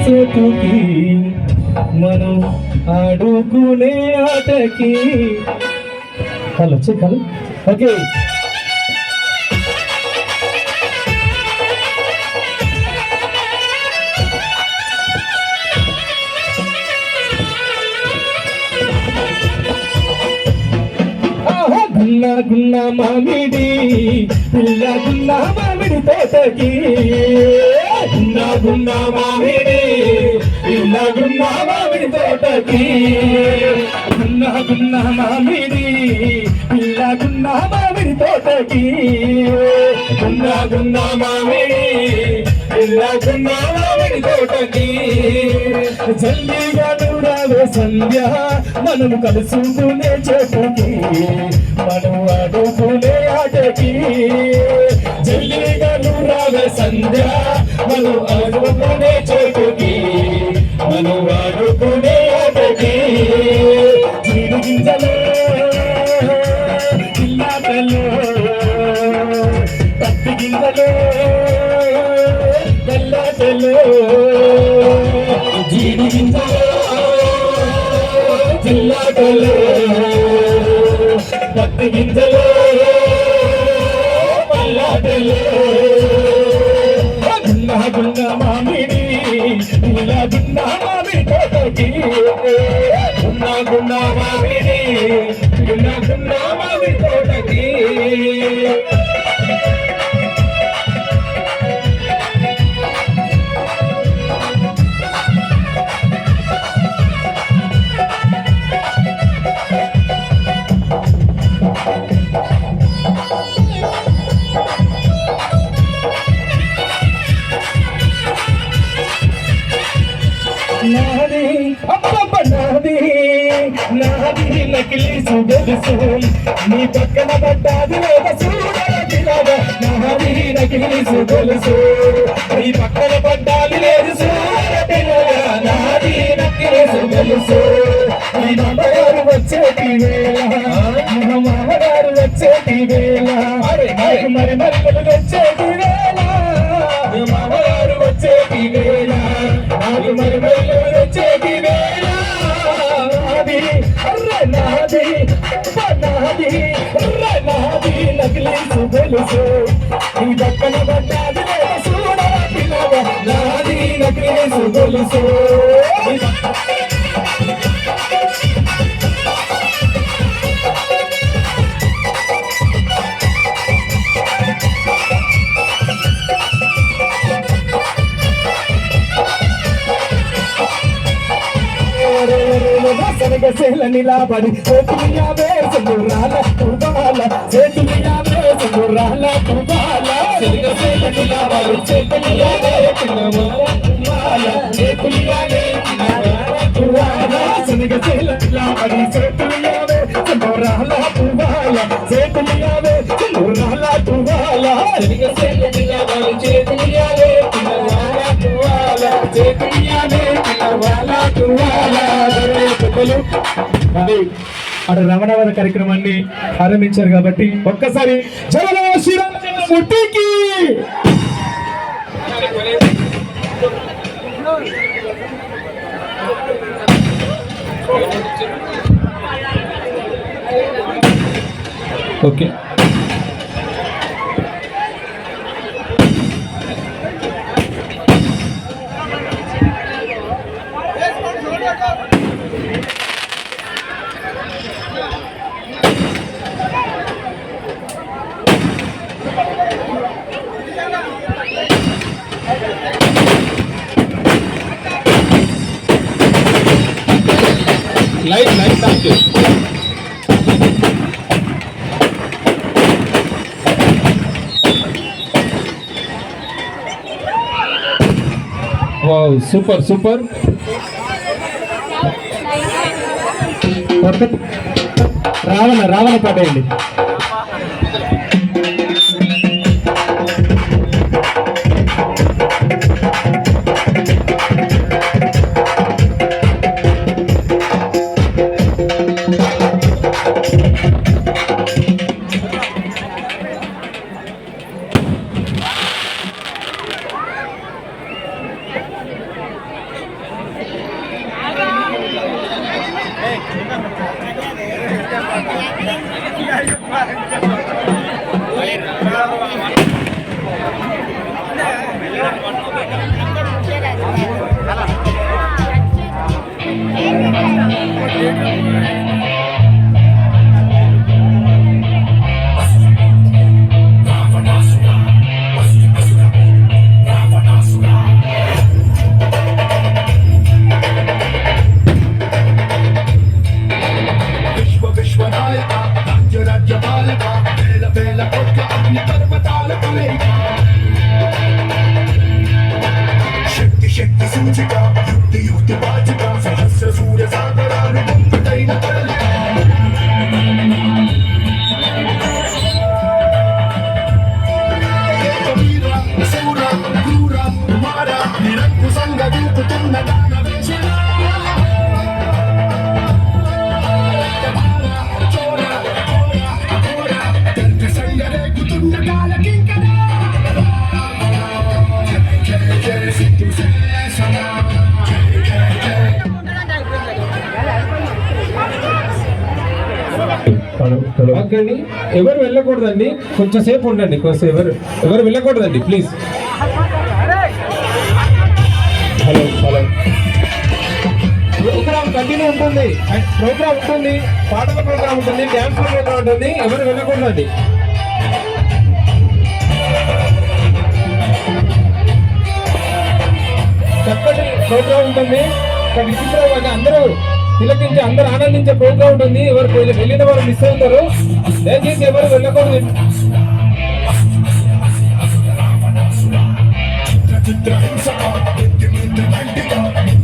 సోటుకి మనం ఆడుకునే ఆటకి. Hello check hello okay. గున్నా గున్నా మామిడి పిల్ల గున్నా మామిడి తోటకి. గున్నా గున్నా మామిడి పిల్ల గున్నా మామిడి తోటకి. గున్నా గున్నా మామిడి పిల్ల గున్నా మామిడి తోటకి. గున్నా గున్నా మామిడి పిల్ల గున్నా మామిడి తోటకి. జల్లిగా నూరావే సంధ్య మనము కలుసుకునే చోటుకి మనం ఆడుకునే ఆటకి. జల్లిగా నూరావే సంధ్య మనం ఆడుకునే చోటుకి మనం ఆడుకునే ఆటకి. జీడి గింజలో చిల్లాటలో పత్తి గింజలో గల్లాటలో. జీడి గింజలో చిల్లాటలో పత్తి గింజలో పల్లాటలో. గున్నా గున్నా మామిడి ఇలా గున్నా మామిడి తోటకి. గున్నా గున్నా మామిడి ఇలా గున్నా మామిడి తోటకి. నాది అబ్బబ్బ నాది నాది నకిలీ సుగలుసు నీ పక్కన పడ్డాది లేక చూడలాగా. నాది నకిలీ సుగలుసు నీ పక్కన పడ్డాది లేదు చూడలాగా. నాది నకిలీ సుగలుసు నీ మామగారు వచ్చేటి వేళ మా మామగారు వచ్చేటి వేళ మరి మరిమలు వచ్చేటి వేళ మామగారు వచ్చేటి వేళ నాకు మరిమలు వచ్చేటి వేళ. నాది అర్రే నాది నాది అర్రే నాది నకిలీ సుగలుసు నీ పక్కన పడ్డాది లేదా చూడలాగా. నాది నకిలీ సుగలుసు. శనగసేల నిలబడి చేతులియా వేసుకురాల తువాల చేతులియా వేసుకురాల తువాల. శనగసేల నిలబడి చేతులియా వేసుకురాల చేతులియా తువాల. శనగసేల నిలబడి చేతులియా వేసుకురాల తువాల చేతులియా వేసుకురాల తువాల. శనగసేల నిలబడి చేతులియా వేసుకురాల తువాల చేతులియా వేసుకురాల తువాల. అది అటు రమణవర కార్యక్రమాన్ని ఆరంభించారు కాబట్టి ఒక్కసారి జగన్ శ్రీరామచంద్రమూర్తికి. Okay light thank you. Wow, super Ravana పాటేయండి. సూచిక యుక్తి వాచిక సహస్ర సూర్య సాగరాలు పంపుటైన తరలిక వీర శూర క్రూర కుమార నిరంకుశంగా దూకుతున్న దానవేశన చోర చోర చోర తర్కసంగ రేగుతున్న కాలకింకర ఓకే అండి, ఎవరు వెళ్ళకూడదండి, కొంచెం సేపు ఉండండి, కొంచెం ఎవరు వెళ్ళకూడదండి please. Hello hello program continue ఉంటుంది, ప్రోగ్రామ్ ఉంటుంది, పాటల ప్రోగ్రామ్ ఉంటుంది, డ్యాన్స్ ప్రోగ్రామ్ ఉంటుంది, ఎవరు వెళ్ళకూడదండి. చక్కటి ప్రోగ్రామ్ ఉంటుంది, ఒక విచిత్రమైన అందరూ తిలకించి అందరూ ఆనందించే ప్రోగ్రామ్ ఉంటుంది. ఎవరు వెళ్ళిన వారు మిస్ అవుతారు, దయచేసి ఎవరు వెళ్ళకూడదు. చిత్ర హింస